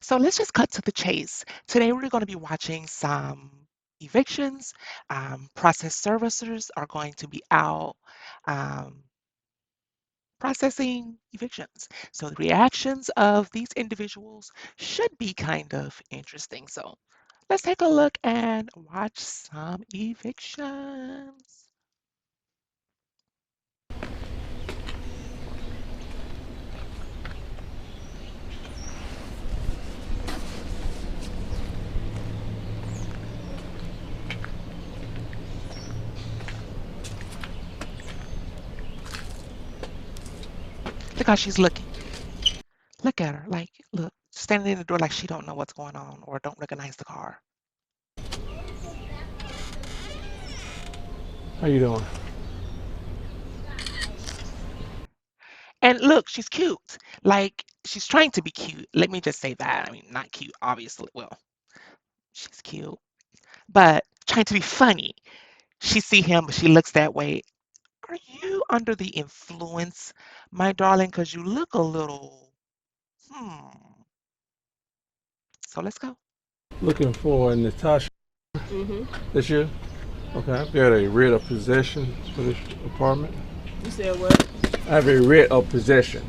So let's just cut to the chase. Today we're going to be watching some evictions. Process servicers are going to be out um, processing evictions. So the reactions of these individuals should be kind of interesting. So let's take a look and watch some evictions. Look how she's looking. Look at her. Like, look, standing in the door like she don't know what's going on or don't recognize the car. How you doing? And look, she's cute. Like, she's trying to be cute. Let me just say that. I mean, not cute, obviously. Well, she's cute, but trying to be funny. She see him, but she looks that way. Are you under the influence, my darling? Because you look a little, hmm. So let's go. Looking for Natasha. Mm-hmm. This you? Okay, I've got a writ of possession for this apartment. You said what? I have a writ of possession.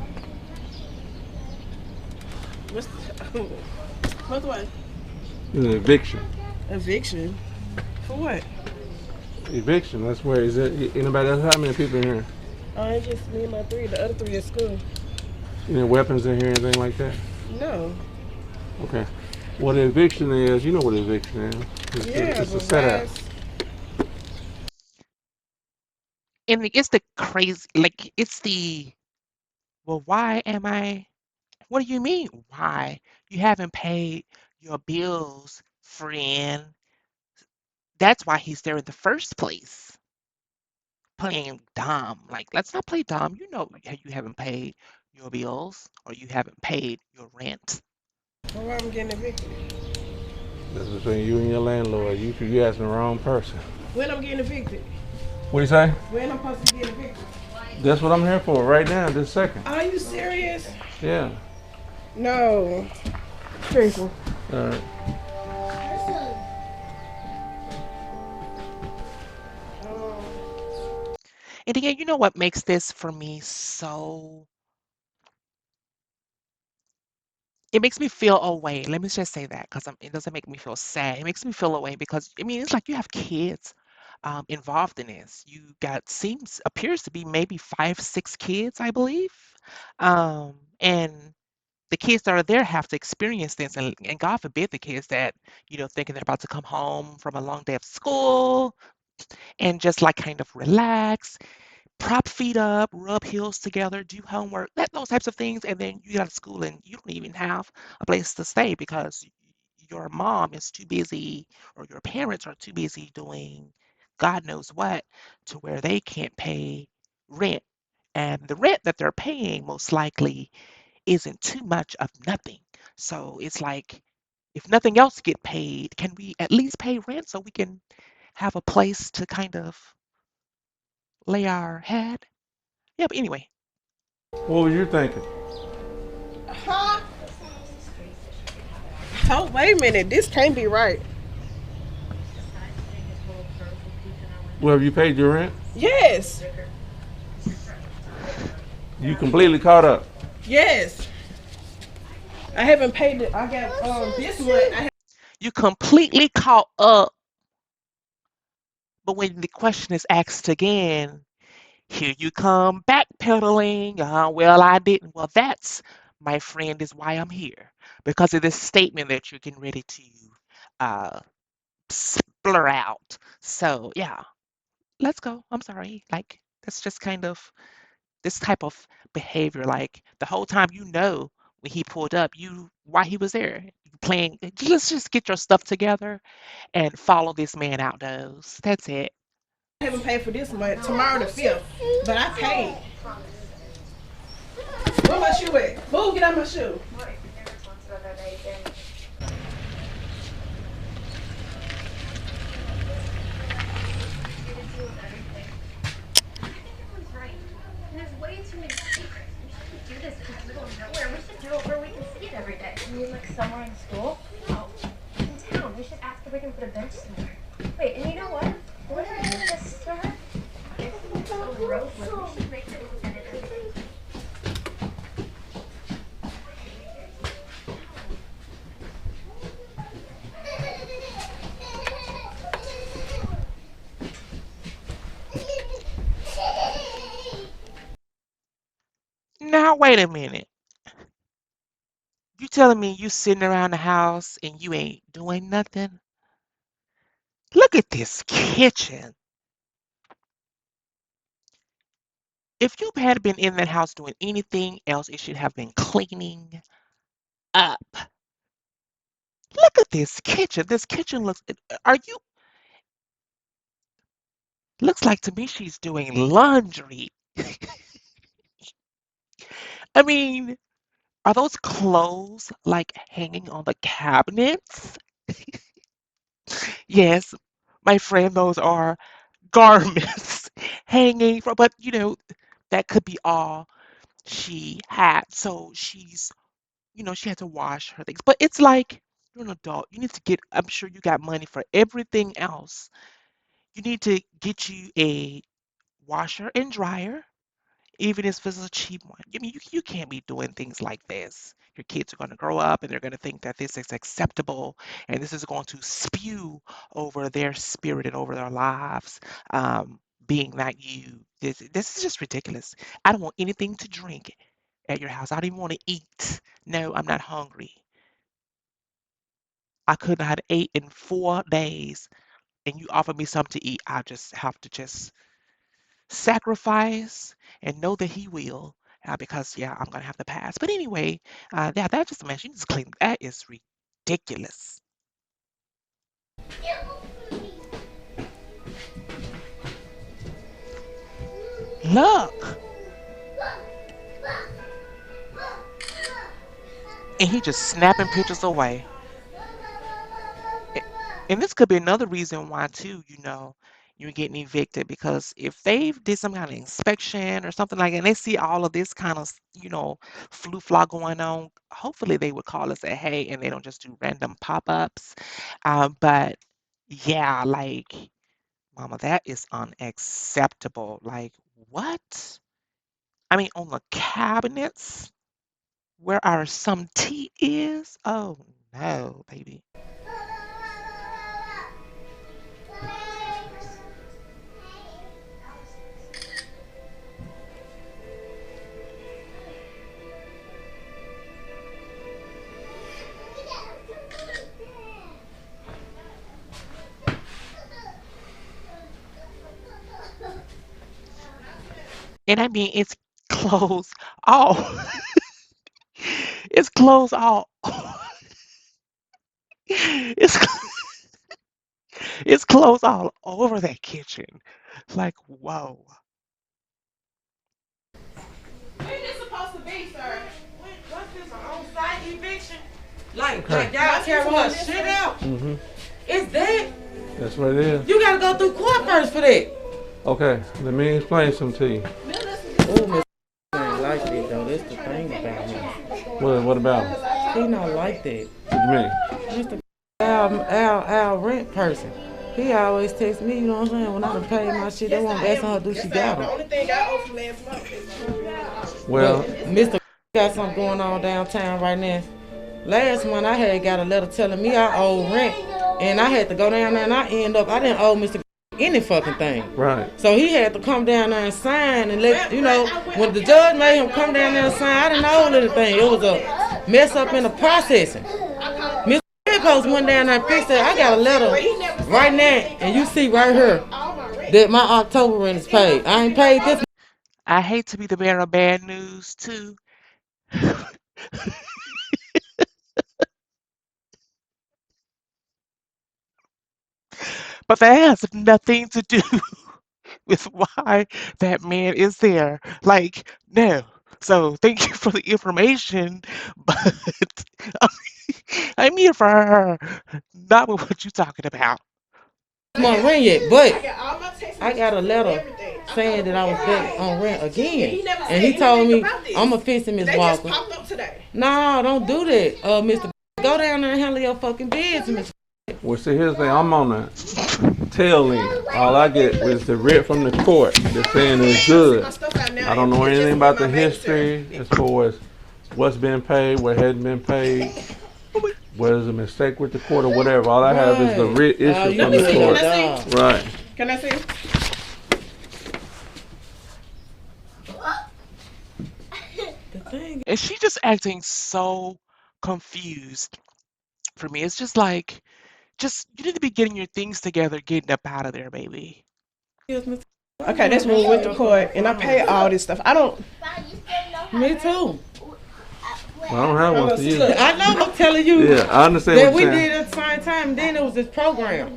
What's what's what? It's an eviction. Eviction? For what? Eviction. That's where is it? Anybody else? How many people in here? Oh, it's just me and my three. The other three at school. Any weapons in here? Anything like that? No. Okay. What an eviction is, you know what an eviction is. Yeah, It's a but setup. And it's the crazy, like, it's the, well, why am I, what do you mean, why? You haven't paid your bills, friend. That's why he's there in the first place. Playing dumb. Like, let's not play dumb. You know you haven't paid your bills or you haven't paid your rent. Well, why I'm getting evicted? That's between you and your landlord. You asking the wrong person. When I'm getting evicted? What do you say? When I'm supposed to be getting evicted? That's what I'm here for right now, this second. Are you serious? Yeah. No. Seriously. All right. And again, you know what makes this for me so, it makes me feel away. Let me just say that because it doesn't make me feel sad. It makes me feel away because I mean it's like you have kids involved in this. You got seems appears to be maybe 5, 6 kids, I believe. And the kids that are there have to experience this, and God forbid the kids that thinking they're about to come home from a long day of school and just like kind of relax, prop feet up, rub heels together, do homework, those types of things, and then you get out of school and you don't even have a place to stay because your mom is too busy or your parents are too busy doing God knows what to where they can't pay rent. And the rent that they're paying most likely isn't too much of nothing. So it's like, if nothing else get paid, can we at least pay rent so we can have a place to kind of lay our head? Yeah, but anyway, What was you thinking? Huh? Oh, wait a minute. This can't be right. Well, have you paid your rent? Yes. You completely caught up. Yes. I haven't paid it. I got this month. you completely caught up, but when the question is asked again, here you come backpedaling. Well, I didn't. Well, that's, my friend, is why I'm here. Because of this statement that you're getting ready to uh, splur out. So, yeah, let's go. I'm sorry. Like, that's just kind of this type of behavior. Like, the whole time when he pulled up, why he was there. Playing, let's just get your stuff together and follow this man outdoors. That's it. I haven't paid for this month. Tomorrow the 5th. But I paid. Where my shoe at? Move, get out my shoe. There's way too many secrets. We shouldn't do this in the middle of nowhere. We should do it where we can see them. every day. You mean like somewhere in school? No. In town. We should ask if we can put a bench somewhere. Wait, and you know what? What are we doing this summer? There's a little rosewood. We should make it and everything. Now, wait a minute. You telling me you sitting around the house and you ain't doing nothing? Look at this kitchen. If you had been in that house doing anything else, it should have been cleaning up. Look at this kitchen. This kitchen looks, are you, looks like to me she's doing laundry. I mean, are those clothes like hanging on the cabinets? Yes, my friend, those are garments hanging from, but that could be all she had. So she had to wash her things. But it's like you're an adult. You need to get, I'm sure you got money for everything else. You need to get you a washer and dryer, even if it's a cheap one. I mean, you can't be doing things like this. Your kids are going to grow up and they're going to think that this is acceptable and this is going to spew over their spirit and over their lives. Being that this is just ridiculous. I don't want anything to drink at your house. I don't even want to eat. No, I'm not hungry. I could not have ate in 4 days, and you offer me something to eat. I just have to just sacrifice and know that he will, because yeah, I'm gonna have to pass. But anyway, that just man, she just clean. That is ridiculous. Look, and he just snapping pictures away. A- And this could be another reason why too, you're getting evicted because if they did some kind of inspection or something like that, and they see all of this kind of, flu fly going on, hopefully they would call and say, hey, and they don't just do random pop-ups. But yeah, like, mama, that is unacceptable. Like, what? I mean, on the cabinets where our some tea is? Oh no, baby. And I mean, it's clothes all, it's clothes all, it's it's clothes all over that kitchen. Like, whoa. When this supposed to be, sir? What's this, an on-site eviction? Like, Okay. y'all tearing her shit out? Mm-hmm. It's that? That's what it is. You gotta go through court first for that. Okay, let me explain something to you. Oh, Miss ain't like that though. That's the thing about him. What about it? He not like that. What you mean? Mr. Our rent person. He always text me, you know what I'm saying? When I done paid my shit, they won't asking her do she got The them. only thing I owe from last month is Well, Mr. got something going on downtown right now. Last month I had got a letter telling me I owe rent, and I had to go down there and I didn't owe Mr. any fucking thing. right. So he had to come down there and sign and let when the judge made him come down there and sign, I didn't know anything. It was a mess up in the processing. Mr. Post went down there and fixed it. I got a letter right now, and you see right here that my October rent is paid. I ain't paid this. I hate to be the bearer of bad news too, but that has nothing to do with why that man is there. Like, no. So thank you for the information, but I'm here for her, not with what you're talking about. Month rent yet, but I got all my text I got a messages and letter everything. saying that I was back on rent He again, never said and he told anything me about this. I'ma fix it, Miss They just Walker. popped up today. No, don't do that, Mr. Go down there and handle your fucking business. Well, see, here's the thing. I'm on the tail end. All I get is the writ from the court. They're saying it's good. I don't know anything about the history as far as what's been paid, what hadn't been paid, was a mistake with the court or whatever. All I have is the writ issue from the court. Right. Can I see? And she just acting so confused for me. It's just like, just you need to be getting your things together, getting up out of there, baby. Okay, that's when we went to court, and I paid all this stuff. I don't. Me too. Well, I don't have one for you. I know. I'm telling you. Yeah, I understand that what we you're saying. did at the same time. Then it was this program.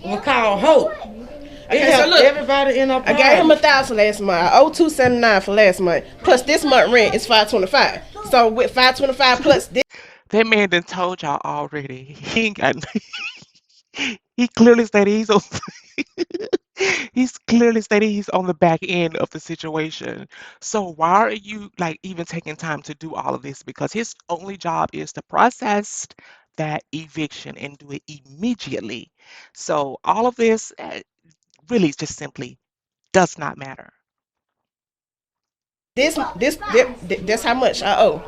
We called Hope. Okay, so look, everybody in our I gave him $1,000 last month. I owe $279 for last month. Plus this month rent is $525. So with $525 plus this. That man done told y'all already. He ain't got. He clearly stated he's on. He's clearly stated he's on the back end of the situation. So why are you like even taking time to do all of this? Because his only job is to process that eviction and do it immediately. So all of this really just simply does not matter. That's how much I owe.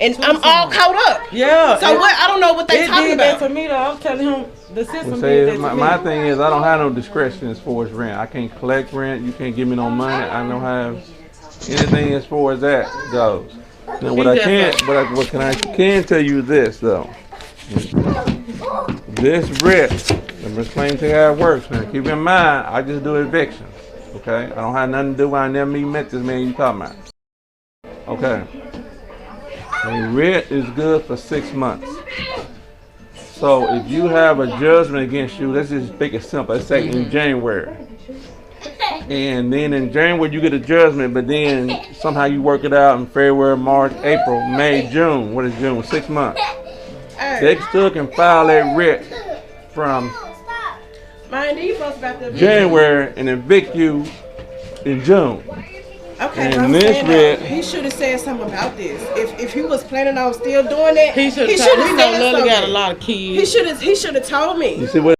And I'm all caught up. Yeah. So what? I don't know what they talking did that about. to me though. I'm telling him the system Well, did say, that to me. my thing is, I don't have no discretion as far as rent. I can't collect rent. You can't give me no money. I don't have anything as far as that goes. Now, what I can tell you this though. This rent, I'm explaining to you how it works. Now, keep in mind, I just do evictions. Okay, I don't have nothing to do. I never even met this man you talking about. Okay. And rent is good for 6 months. So if you have a judgment against you, let's just make it simple. Let's say in January. And then in January you get a judgment, but then somehow you work it out in February, March, April, May, June. What is June? 6 months. They still can file that rent from January and evict you in June. Okay, and but I'm this saying rent, he should have said something about this. If he was planning on still doing that, He should have. said We know Lily something. got a lot of kids. He should have told me. you see what?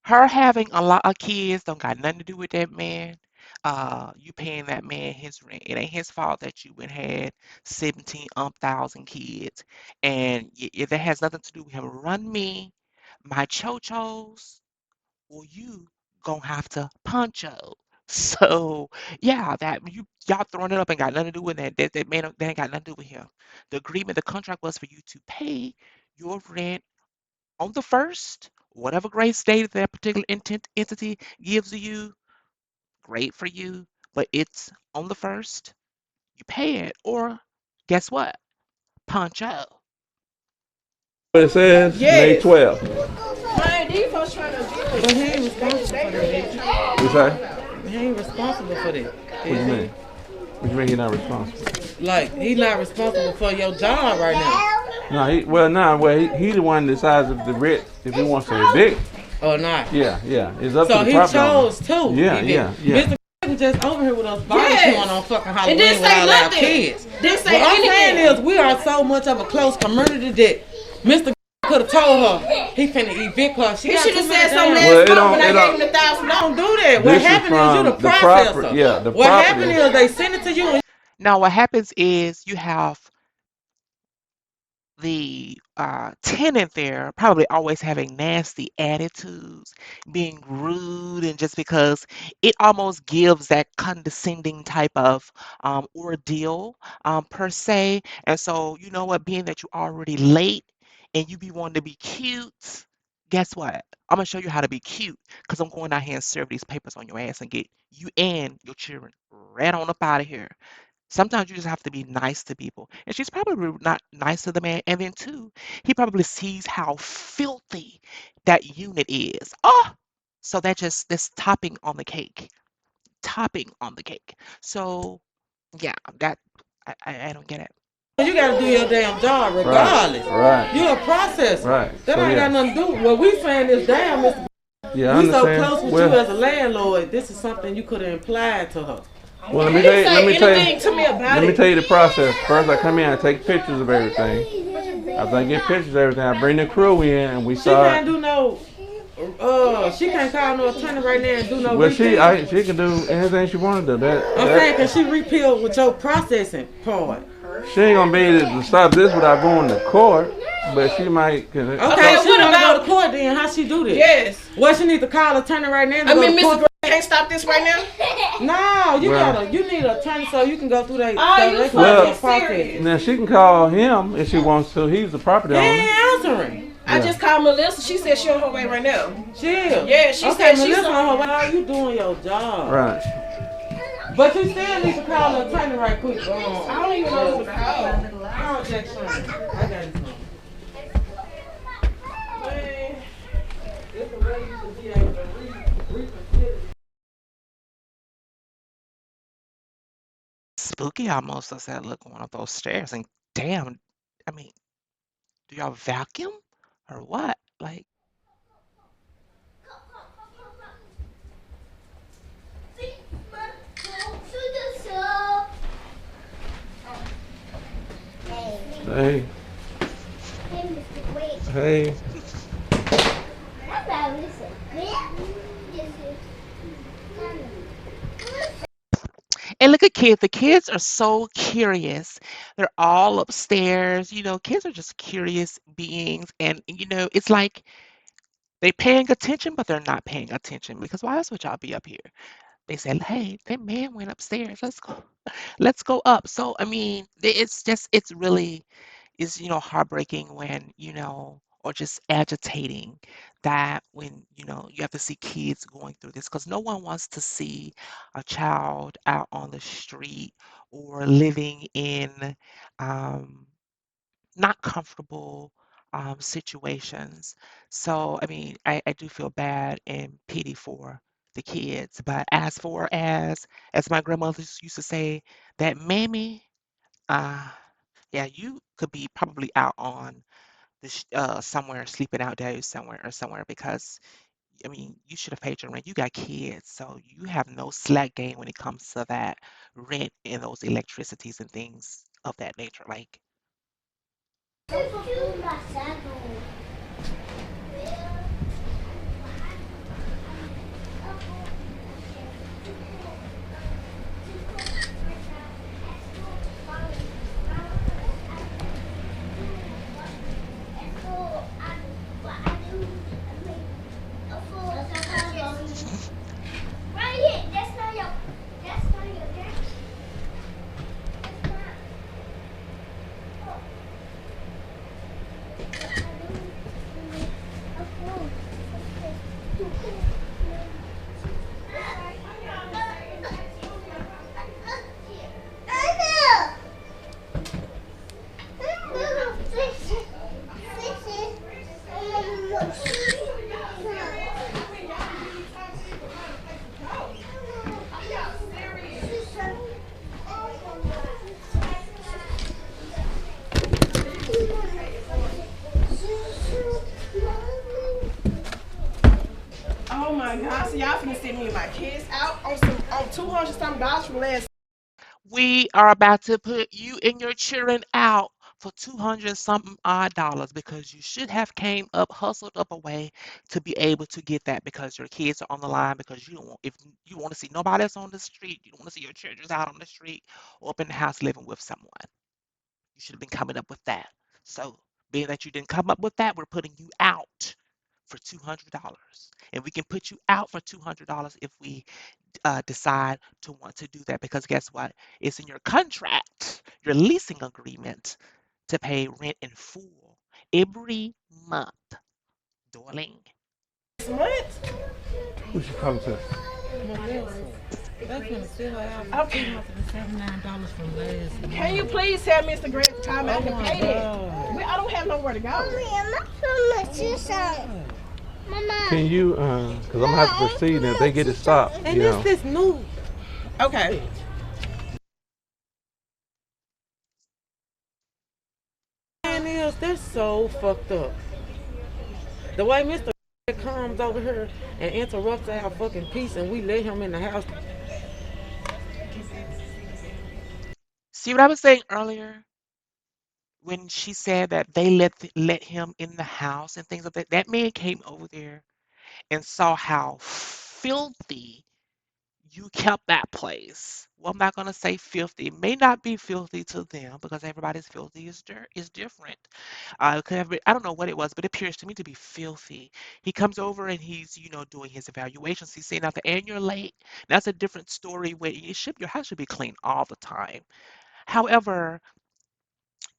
Her having a lot of kids don't got nothing to do with that man. You paying that man his rent. It ain't his fault that you went had 17 thousand kids, and that has nothing to do with him. Run me my chochos, or you gonna have to poncho. So yeah, that y'all throwing it up ain't got nothing to do with that. That man that ain't got nothing to do with him. The agreement, the contract was for you to pay your rent on the first, whatever grace date that particular entity gives you. Great for you, but it's on the first. You pay it, or guess what? Poncho. What it says? May Yes. 12th. Man, these folks trying to do it. But he ain't responsible for that. You say? He ain't responsible for that. What do you mean? What do you mean he's not responsible? Like he's not responsible for your job right now. No, he the one that decides if the rent, if he wants to evict. Or not. Yeah, it's up So to the he property chose owner. to. Yeah. Mr. was just over here with us barbecuing Yes. on fucking And Halloween didn't with say all our nothing. kids. Didn't say What I'm saying anything. is we are so much of a close community that Mr. could have told her he finna evict her. He should have said something Well, last it month when I don't- gave him $1,000. Don't do that. This What is happened is you from the the processor. property- yeah, the what happened property. is they send it to you and Now, what happens is you have the tenant there probably always having nasty attitudes, being rude, and just because it almost gives that condescending type of ordeal per se. And so, you know what, being that you're already late and you be wanting to be cute, guess what? I'm gonna show you how to be cute because I'm going out here and serve these papers on your ass and get you and your children right on up out of here. Sometimes you just have to be nice to people. And she's probably not nice to the man. And then, two, he probably sees how filthy that unit is. Oh, so that's topping on the cake. Topping on the cake. So, yeah, I don't get it. you gotta do your damn job regardless. Right. You're a processor. Right. That So, ain't yeah. got nothing to do. What we saying is, damn, Mr. Yeah, I We so understand. close with Well, you as a landlord. This is something you could have implied to her. Well, He didn't say anything to me about let me it. tell you the process. First, I come in, I take pictures of everything. After I get pictures of everything, I bring the crew in, and we She can't start. do no. She can't call no attorney right now and do no Well, repeal. she can do anything she want to do. I'm saying, can she repeal with your processing part? She ain't gonna be able to stop this without going to court, but she might. Okay, Okay, she what wanna about- go to court then? How she do this? Yes. Well, she need to call attorney right now. To I go mean, to Mr. court. Gray can't stop this right now. No, you Well- you need an attorney so you can go through that. Are so you they can fucking do the process. serious? Now she can call him if she wants to. He's the property He owner. ain't answering. I just called Melissa. She said she on her way right now. She is. Yeah, she okay, said she's Melissa, on- on her way. How you doing your job? Right. But you still need to call the attorney right quick. I don't even know who to call. Call Jack Sean. I got his number. Man, it's the way you should be able to reconsider. Spooky almost. I said, look, going up those stairs and damn, I mean, do y'all vacuum or what? Like, Hey. Hey. and look at kids. The kids are so curious. They're all upstairs. Kids are just curious beings. And, it's like they're paying attention, but they're not paying attention because why else would y'all be up here? They said, hey, that man went upstairs. Let's go. Let's go up. So, I mean, it's really is, heartbreaking when, or just agitating that when, you have to see kids going through this because no one wants to see a child out on the street or living in um, not comfortable situations. So, I mean, I do feel bad and pity for the kids. But as for as my grandmother used to say, that mammy, uh, yeah, you could be probably out on somewhere sleeping out there somewhere because I mean you should have paid your rent. You got kids, so you have no slack game when it comes to that rent and those electricities and things of that nature. Like, Oh my God! So y'all finna send me and my kids out on $200 something from last. we are about to put you and your children out for 200 something odd dollars because you should have came up, hustled up a way to be able to get that because your kids are on the line because you don't want if you want to see nobody else on the street, you don't want to see your children out on the street or up in the house living with someone. You should have been coming up with that. So, being that you didn't come up with that, we're putting you out for $200. And we can put you out for $200 if we decide to want to do that because guess what? It's in your contract, your leasing agreement to pay rent in full every month, darling. month. Who she come to? That's gonna fill her out for Okay. $279 from last month. Can you please tell Mr. Grant the time I can Oh my pay that? God. I don't have nowhere to go. Can you? Because I'm gonna have to proceed, and if they get it stopped, And you know. this new. Okay. Man is they're so fucked up. The way Mr. comes over here and interrupts our fucking peace and we let him in the house. See what I was saying earlier when she said that they let him in the house and things like that. That man came over there and saw how filthy you kept that place. Well, I'm not gonna say filthy. It may not be filthy to them because everybody's filthy is different. Could have been, I don't know what it was, but it appears to me to be filthy. He comes over and he's, doing his evaluations. He's saying out and you're late. That's a different story where your house should be clean all the time. However,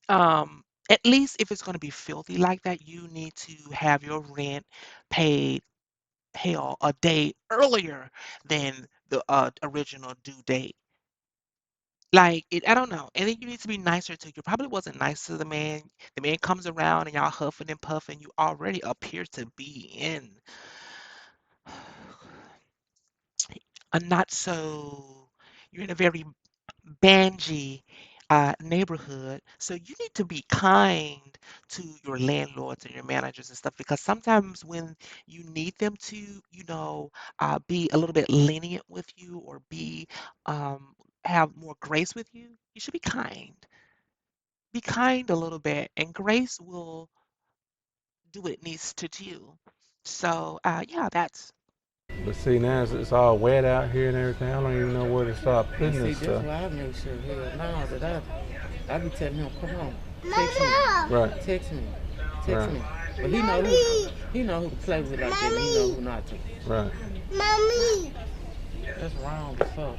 at least if it's gonna be filthy like that, you need to have your rent paid hell a day earlier than the original due date. Like I don't know. And then you need to be nicer too. You probably wasn't nice to the man. The man comes around and y'all huffing and puffing. You already appear to be in a not so. You're in a very bangy neighborhood. So you need to be kind to your landlords and your managers and stuff because sometimes when you need them to, be a little bit lenient with you or be have more grace with you, you should be kind. Be kind a little bit, and grace will do what it needs to do. So yeah, that's But see, now it's all wet out here and everything. I don't even know where to start And putting see, this that's stuff. why I make sure, hell, now that I be telling him, come on, Right, text me, text right, me. But he know who to play with like that, and he know who not to. right. That's wrong as fuck.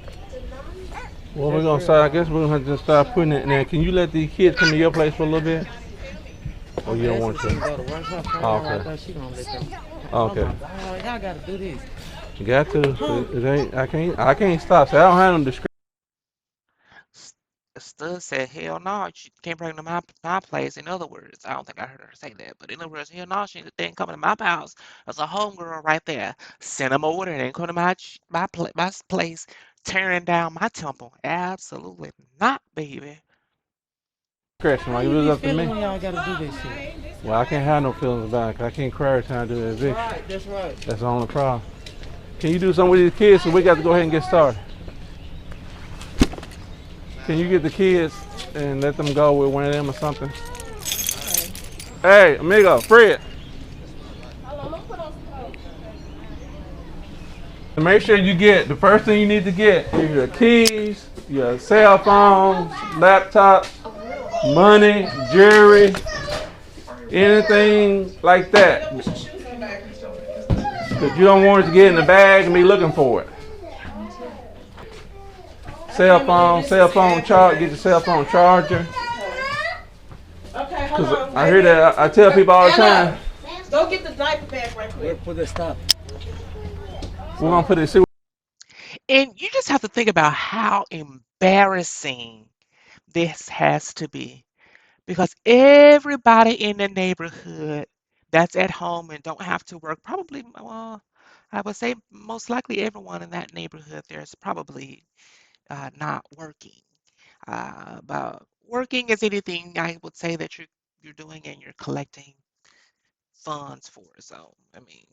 Well, we're That's gonna real start. I guess wrong. we're gonna just start putting it in there. Can you let these kids come to your place for a little bit? Or I'm you don't asking want her to to? go to work. Her phone Oh, right okay. there, she gonna let them. Okay. Oh my God, y'all gotta do this. You got to. It ain't. I can't stop. So I don't have no discretion. S- Stud said, hell no, she can't bring them to my place. In other words, I don't think I heard her say that, but in other words, hell no, she ain't coming to my house. There's a homegirl right there. Send them over there. They ain't coming to my place, tearing down my temple. Absolutely not, baby. Like How if it you was be up to feeling me. when y'all gotta do this shit? Well, I can't have no feelings about it. 'Cause I can't cry every time I do an eviction. Right, that's right. That's the only problem. Can you do something with these kids so we got to go ahead and get started? Can you get the kids and let them go with one of them or something? Hey, amigo, Fred. Make sure you get the first thing you need to get is your keys, your cell phones, laptops, money, jewelry, anything like that. Because you don't want it to get in the bag and be looking for it. Cell phone charge, get your cell phone charger. Okay, hold on. I hear that, I tell people all the time, Go get the diaper bag right quick. Put the stop. we're going to put it, see. And you just have to think about how embarrassing this has to be because everybody in the neighborhood that's at home and don't have to work, probably, well, I would say most likely everyone in that neighborhood there's probably not working. But working is anything I would say that you're doing and you're collecting funds for. So I mean,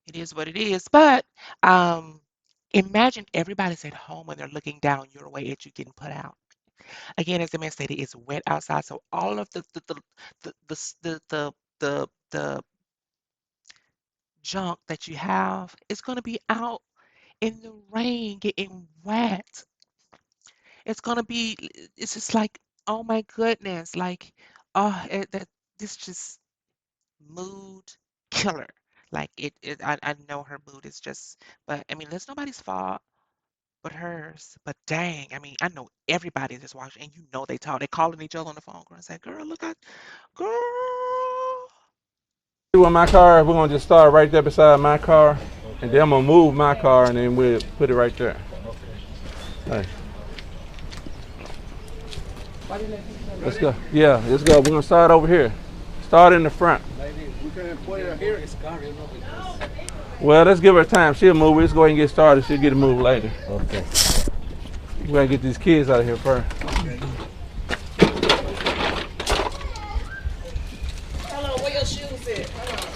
it is what it is. But um, imagine everybody's at home and they're looking down your way at you getting put out. Again, as the man stated, it's wet outside, so all of the junk that you have is going to be out in the rain, getting wet. It's gonna be. It's just like, oh my goodness, like, oh, that this just mood killer. Like I know her mood is just, but I mean, it's nobody's fault but hers. But dang, I mean, I know everybody that's watching, and they talk, they calling each other on the phone, girl, and say, girl, look at, girl. With my car, we're going to just start right there beside my car. And then I'm going to move my car and then we'll put it right there. Hey. Let's go. Yeah, let's go. We're going to start over here. Start in the front. Well, let's give her time. She'll move. Let's go ahead and get started. She'll get it moved later. Okay. We're going to get these kids out of here first. Hold on, where your shoes at? Hold on.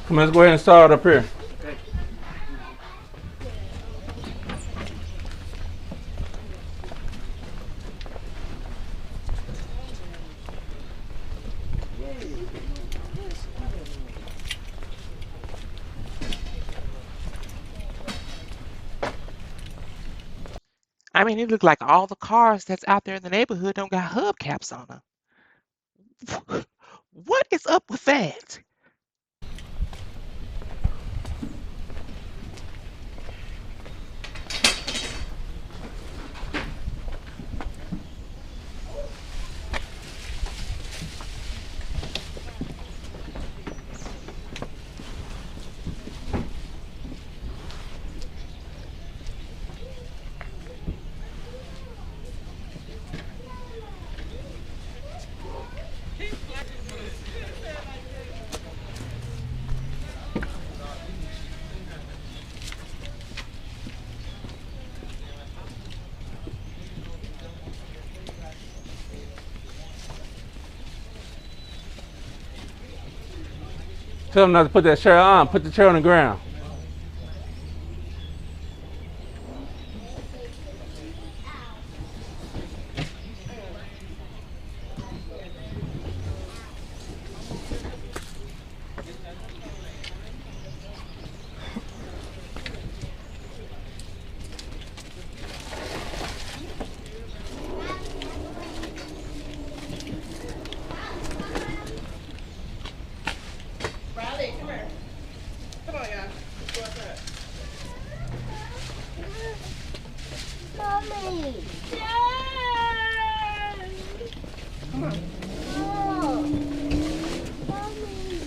Come on, let's go ahead and start up here. I mean, it looked like all the cars that's out there in the neighborhood don't got hubcaps on them. What is up with that? Tell them not to put that chair on. Put the chair on the ground. Riley, come here. Come on, y'all. Let's go outside. Mommy. Come on. No. Mommy.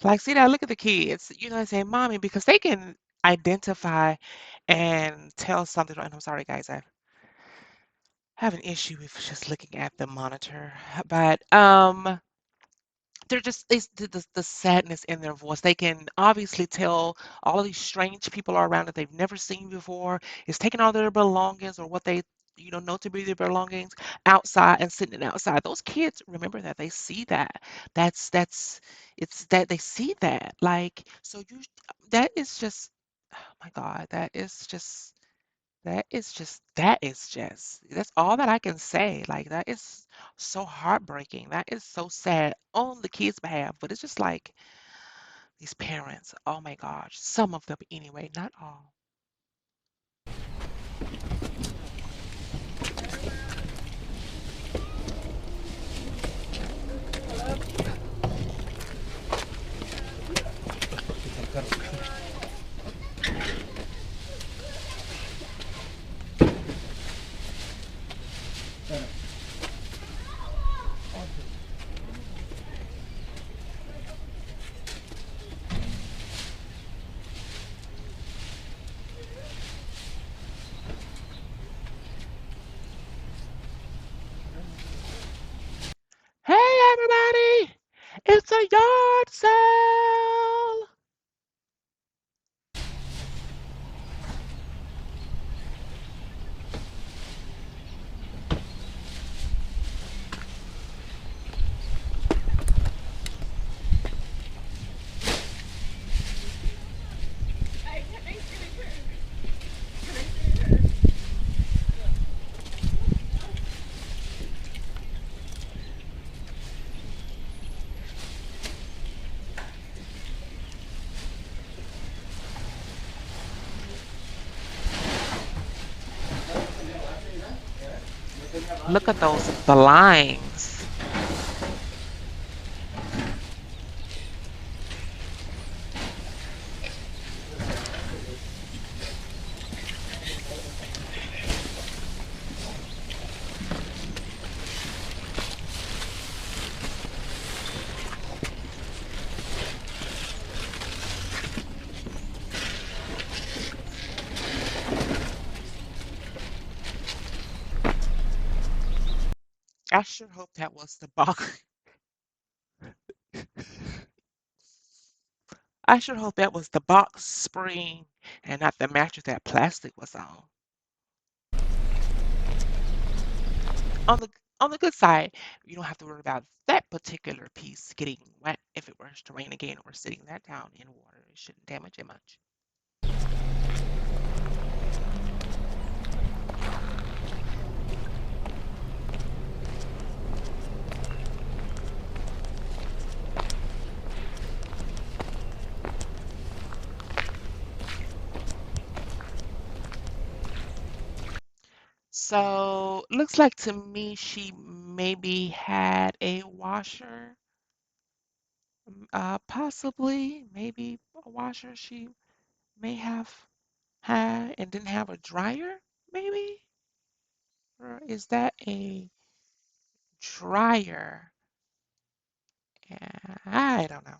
Like, see that? Look at the kids. You know what I'm saying, mommy, because they can identify and tell something. And I'm sorry, guys, I have an issue with just looking at the monitor, but they're just it's the sadness in their voice. They can obviously tell all of these strange people are around that they've never seen before. It's taking all their belongings or what they know to be their belongings outside and sitting outside. Those kids remember that they see that. That's it's that they see that. Like so you that is just oh my God, that's all that I can say. Like that is so heartbreaking. That is so sad on the kids' behalf. But it's just like these parents, oh my gosh, some of them anyway, not all. Hey everybody! It's a yard sale! Look at those blinds. I sure hope that was the box. I sure hope that was the box spring and not the mattress that plastic was on. On the On the good side, you don't have to worry about that particular piece getting wet if it were to rain again or sitting that down in water. It shouldn't damage it much. So looks like to me she maybe had a washer, possibly, maybe a washer she may have had and didn't have a dryer, maybe? Or is that a dryer? I don't know.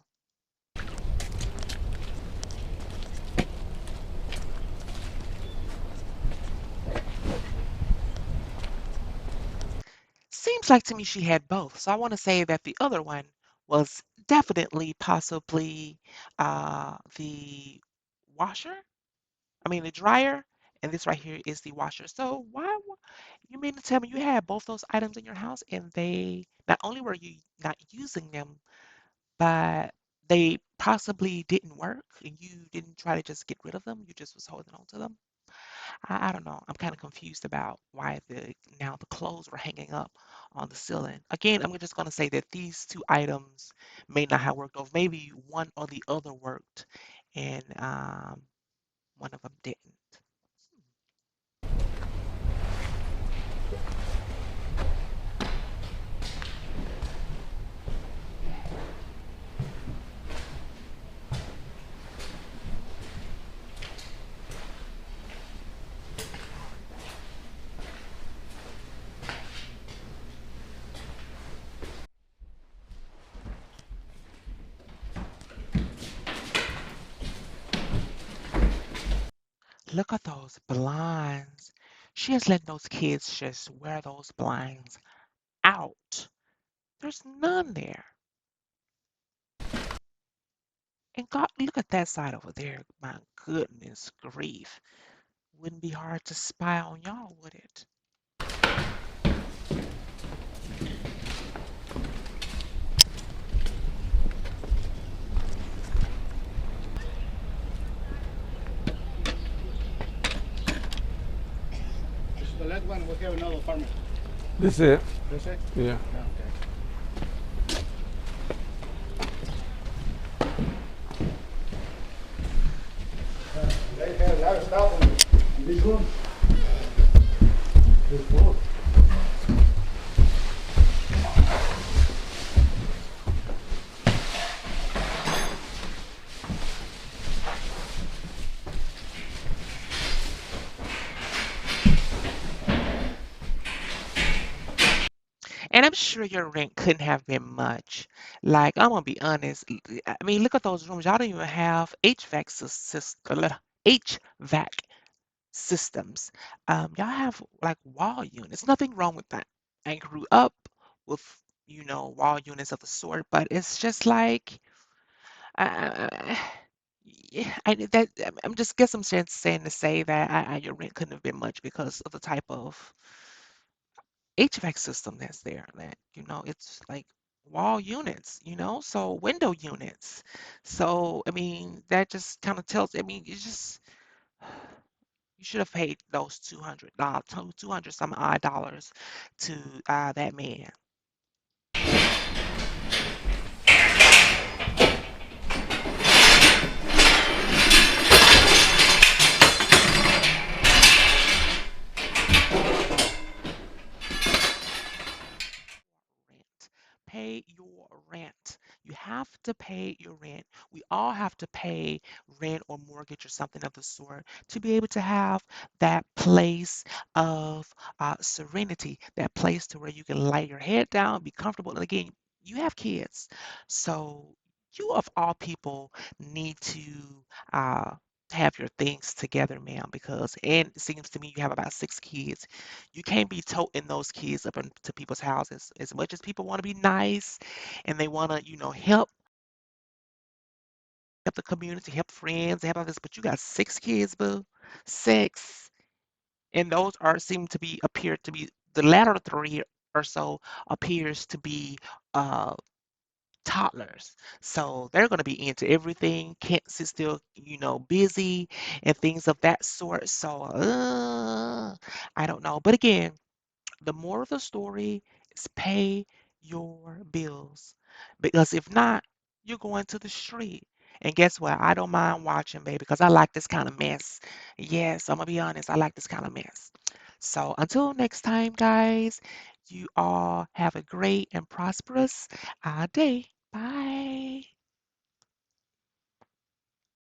Seems like to me she had both. So I want to say that the other one was definitely possibly the washer. I mean the dryer, and this right here is the washer. So you mean to tell me you had both those items in your house and they not only were you not using them, but they possibly didn't work and you didn't try to just get rid of them, you just was holding on to them? I don't know. I'm kind of confused about why the clothes were hanging up on the ceiling. Again, I'm just going to say that these two items may not have worked, or maybe one or the other worked, and one of them didn't. Look at those blinds. She is letting those kids just wear those blinds out. There's none there. And God, look at that side over there. My goodness grief. Wouldn't be hard to spy on y'all, would it? This is the last one. We have another apartment. This it. That's it? Yeah. Yeah, okay. They have a lot of stuff on this one. This floor. And I'm sure your rent couldn't have been much. Like, I'm gonna be honest. I mean, look at those rooms. Y'all don't even have HVAC systems. Y'all have like wall units. Nothing wrong with that. I grew up with, wall units of the sort, but it's just like, uh, yeah, I'm just guess I'm saying to say that your rent couldn't have been much because of the type of HVAC system that's there. That it's like wall units, so window units. So I mean, that just kind of tells. I mean, it's just you should have paid those $200, 200 some odd dollars to that man. Rent. Pay your rent. You have to pay your rent. We all have to pay rent or mortgage or something of the sort to be able to have that place of serenity, that place to where you can lay your head down, be comfortable. And again, you have kids, so you of all people need to uh, have your things together, ma'am, because and it seems to me you have about 6 kids. You can't be toting those kids up into people's houses. As much as people want to be nice and they want to, help the community, help friends, help others, but you got 6 kids, boo. 6. And those are seem to be appear to be the latter 3 or so appears to be uh, toddlers. So they're going to be into everything. Kent's is still, busy and things of that sort. So I don't know. But again, the moral of the story is pay your bills. Because if not, you're going to the street. And guess what? I don't mind watching, baby, because I like this kind of mess. Yes, I'm going to be honest. I like this kind of mess. So until next time, guys, you all have a great and prosperous day. Bye.